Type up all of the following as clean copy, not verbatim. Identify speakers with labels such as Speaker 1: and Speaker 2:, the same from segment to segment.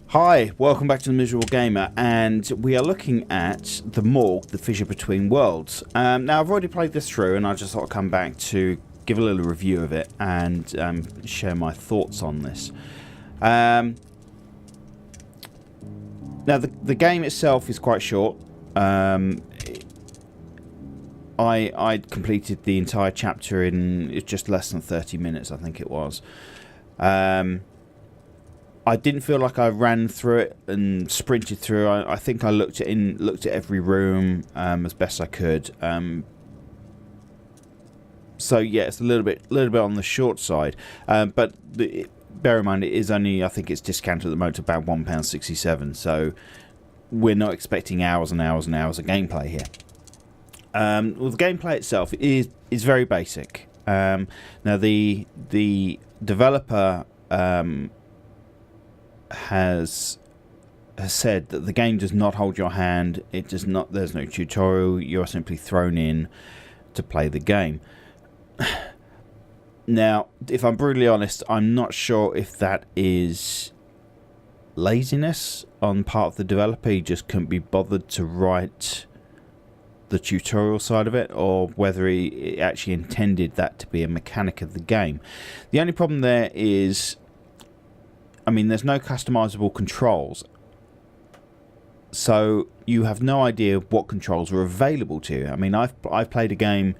Speaker 1: Hi, welcome back to the Miserable Gamer, and we are looking at the Morgue, the Fissure Between Worlds. Now, I've already played this through, and I just thought I'd come back to give a little review of it and share my thoughts on this. Now, the game itself is quite short. I completed the entire chapter in just less than 30 minutes, I think it was. I didn't feel like I ran through it and sprinted through. I think I looked at every room as best I could. So yeah, it's a little bit on the short side. But bear in mind, it is only, I think it's discounted at the moment to about £1.67. So we're not expecting hours and hours and hours of gameplay here. Well, the gameplay itself is very basic. Now the developer has said that the game does not hold your hand. It does not. There's no tutorial. You're simply thrown in to play the game. Now, if I'm brutally honest, I'm not sure if that is laziness on part of the developer. He just couldn't be bothered to write the tutorial side of it, or whether he actually intended that to be a mechanic of the game. The only problem there is, I mean, there's no customizable controls, so you have no idea what controls are available to you. I mean, I've played a game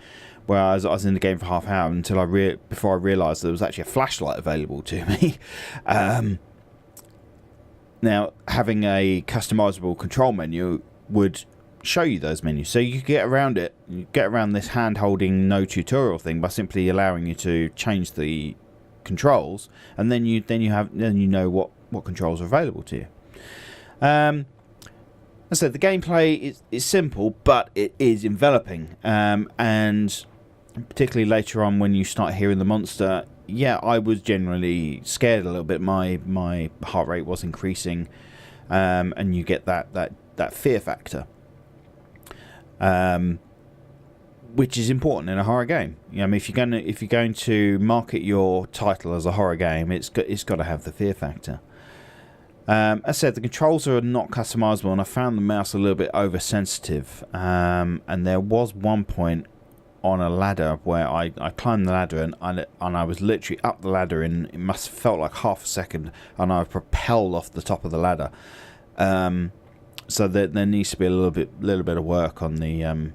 Speaker 1: where I was in the game for half an hour until before I realised there was actually a flashlight available to me. Now, having a customizable control menu would show you those menus, so you could get around it. You get around this hand-holding, no tutorial thing by simply allowing you to change the controls, and then you know what controls are available to you. As I said, the gameplay is simple, but it is enveloping, and particularly later on when you start hearing the monster, yeah, I was generally scared a little bit. My heart rate was increasing, and you get that fear factor, which is important in a horror game. You know, I mean, if you're going to market your title as a horror game, it's got to have the fear factor. As I said, the controls are not customizable, and I found the mouse a little bit oversensitive. And there was one point on a ladder where I climbed the ladder and I was literally up the ladder in, it must have felt like half a second, and I propelled off the top of the ladder. So there needs to be a little bit of work on the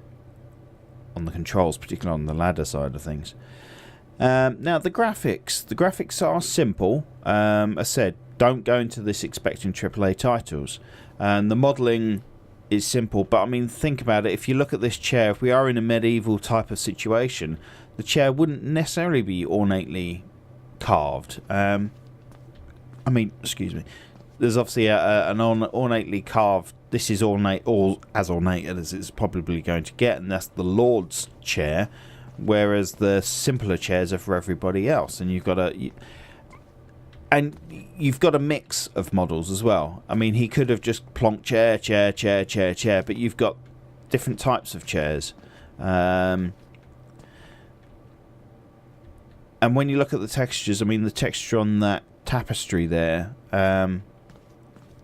Speaker 1: controls, particularly on the ladder side of things. Now the graphics are simple. As I said, don't go into this expecting AAA titles, and the modelling is simple. But I mean, think about it. If you look at this chair, if we are in a medieval type of situation, the chair wouldn't necessarily be ornately carved. I mean, excuse me. There's obviously an ornately carved. This is ornate, as ornate as it's probably going to get, and that's the Lord's chair. Whereas the simpler chairs are for everybody else, and you've got a mix of models as well. I mean, he could have just plonked chair, but you've got different types of chairs. And when you look at the textures, I mean, the texture on that tapestry there. I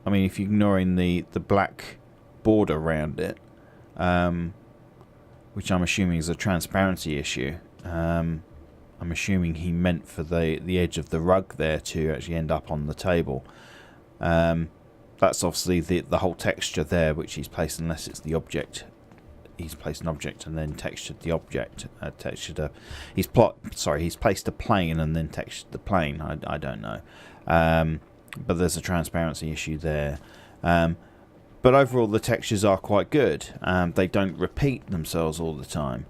Speaker 1: mean, if you're ignoring the black border around it, which I'm assuming is a transparency issue. I'm assuming he meant for the edge of the rug there to actually end up on the table. That's obviously the whole texture there, which he's placed, unless it's the object. He's placed an object and then textured the object. He's placed a plane and then textured the plane. I don't know. But there's a transparency issue there. But overall, the textures are quite good. They don't repeat themselves all the time.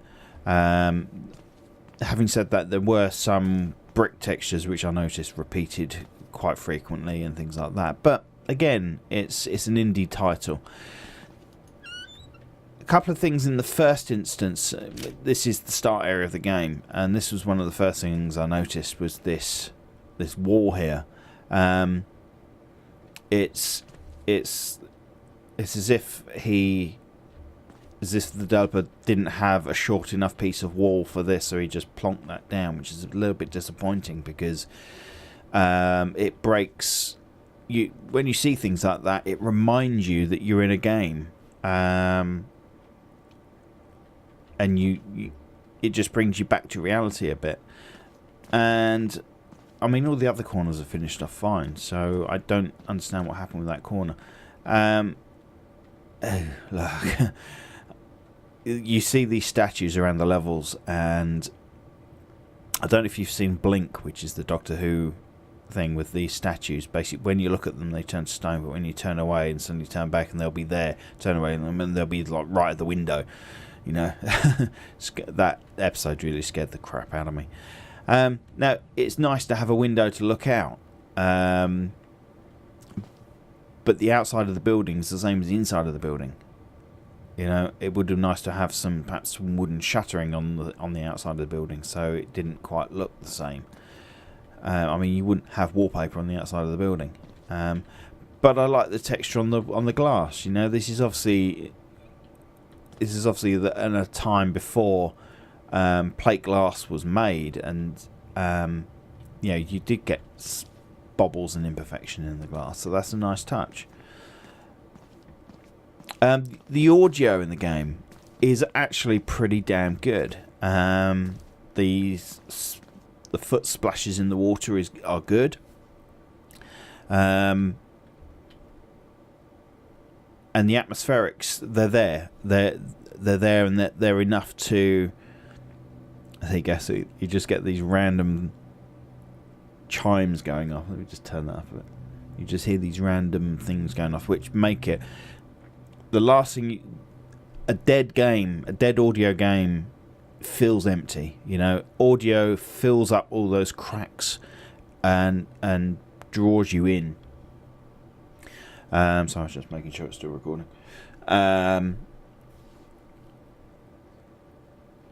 Speaker 1: Having said that, there were some brick textures which I noticed repeated quite frequently and things like that. But again, it's an indie title. A couple of things in the first instance. This is the start area of the game, and this was one of the first things I noticed was this wall here. It's as if the developer didn't have a short enough piece of wall for this, so he just plonked that down, which is a little bit disappointing because it breaks when you see things like that, it reminds you that you're in a game, and it just brings you back to reality a bit. And I mean, all the other corners are finished off fine, so I don't understand what happened with that corner. Look, you see these statues around the levels, and I don't know if you've seen Blink, which is the Doctor Who thing with these statues. Basically, when you look at them, they turn to stone, but when you turn away and suddenly turn back, and they'll be there. Turn away, and they'll be like right at the window. You know, that episode really scared the crap out of me. Now, it's nice to have a window to look out, but the outside of the building is the same as the inside of the building. You know, it would have been nice to have perhaps some wooden shuttering on the outside of the building, so it didn't quite look the same. I mean, you wouldn't have wallpaper on the outside of the building, but I like the texture on the glass. You know, this is obviously in a time before plate glass was made, and you know, you did get bobbles and imperfection in the glass, so that's a nice touch. The audio in the game is actually pretty damn good. The foot splashes in the water are good. And the atmospherics, they're there. They're there, and they're enough to. I guess you just get these random chimes going off. Let me just turn that up a bit. You just hear these random things going off, which make it the last thing. A dead audio game feels empty. You know, audio fills up all those cracks and draws you in. So I was just making sure it's still recording.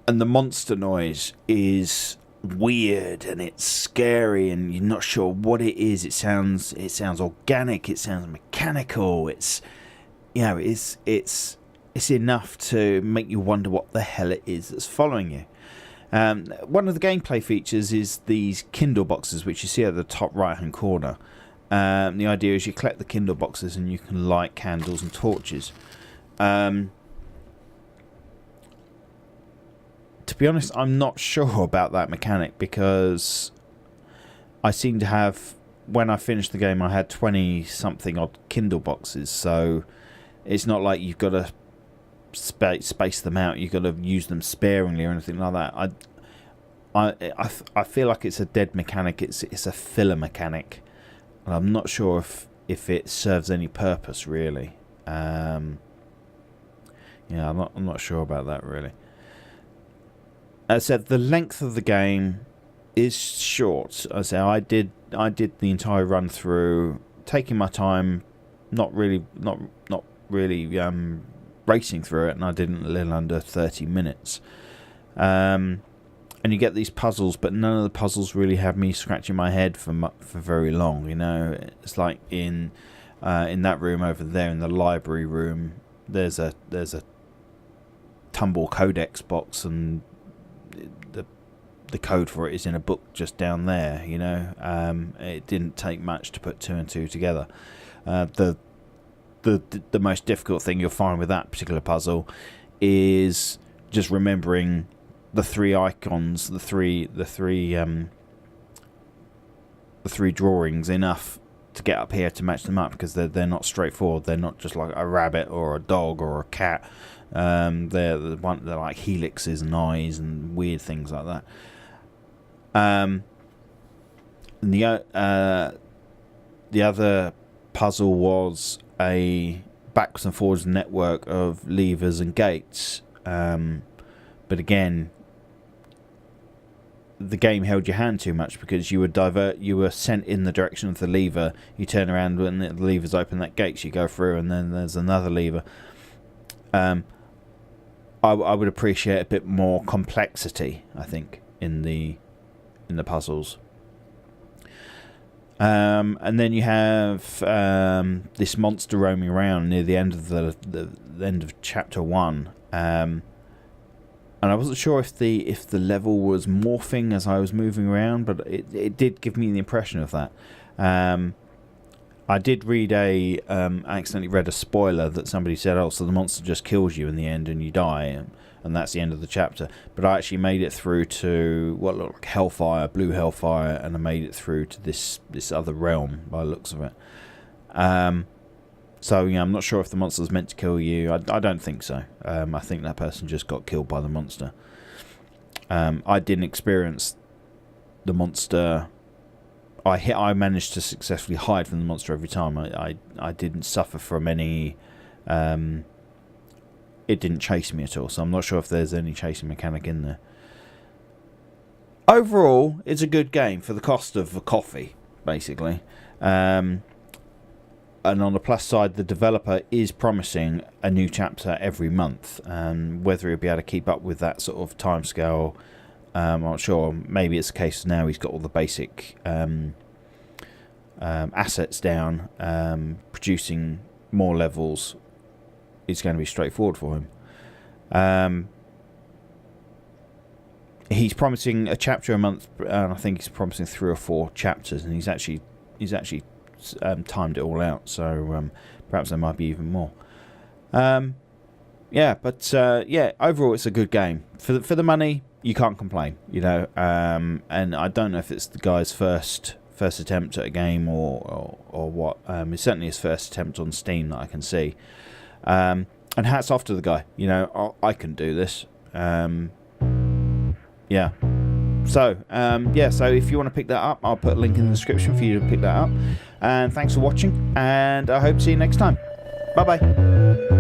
Speaker 1: And the monster noise is weird, and it's scary, and you're not sure what it is. It sounds organic. It sounds mechanical. It's, you know, it's enough to make you wonder what the hell it is that's following you. One of the gameplay features is these Kindle boxes, which you see at the top right hand corner. The idea is you collect the Kindle boxes and you can light candles and torches. To be honest, I'm not sure about that mechanic, because I seem to have, when I finished the game, I had 20 something odd Kindle boxes, so it's not like you've got to space them out. You've got to use them sparingly or anything like that. I feel like it's a dead mechanic. It's a filler mechanic, and I'm not sure if it serves any purpose really. Yeah, I'm not sure about that really. As I said, the length of the game is short. As I said, I did the entire run through, taking my time, not really racing through it, and I did it in a little under 30 minutes. And you get these puzzles, but none of the puzzles really have me scratching my head for very long. You know, it's like in that room over there, in the library room, there's a Tumble Codex box, and the code for it is in a book just down there. You know, it didn't take much to put two and two together. The most difficult thing you'll find with that particular puzzle is just remembering the three icons, the three drawings enough to get up here to match them up, because they're not straightforward. They're not just like a rabbit or a dog or a cat. They're like helixes and eyes and weird things like that. The other puzzle was a backwards and forwards network of levers and gates, but again, the game held your hand too much, because you were sent in the direction of the lever. You turn around when the levers open that gate, you go through, and then there's another lever. I would appreciate a bit more complexity, I think, in the puzzles. And then you have this monster roaming around near the end of the end of chapter 1, and I wasn't sure if the level was morphing as I was moving around, but it did give me the impression of that. I did read I accidentally read a spoiler that somebody said, oh, so the monster just kills you in the end and you die, and that's the end of the chapter. But I actually made it through to what looked like Hellfire, Blue Hellfire, and I made it through to this other realm by the looks of it. So, I'm not sure if the monster's meant to kill you. I don't think so. I think that person just got killed by the monster. I didn't experience the monster. I managed to successfully hide from the monster every time. I didn't suffer from any... it didn't chase me at all, so I'm not sure if there's any chasing mechanic in there. Overall, it's a good game for the cost of a coffee, basically. And on the plus side, the developer is promising a new chapter every month. Whether he'll be able to keep up with that sort of timescale, I'm not sure. Maybe it's the case now he's got all the basic assets down. Producing more levels is going to be straightforward for him. He's promising a chapter a month, and I think he's promising 3 or 4 chapters, and he's actually timed it all out. So perhaps there might be even more. Yeah, but overall it's a good game for the money. You can't complain, and I don't know if it's the guy's first attempt at a game or what. It's certainly his first attempt on Steam that I can see. And hats off to the guy. I can do this. Yeah. So, so if you want to pick that up, I'll put a link in the description for you to pick that up. And thanks for watching, and I hope to see you next time. Bye-bye.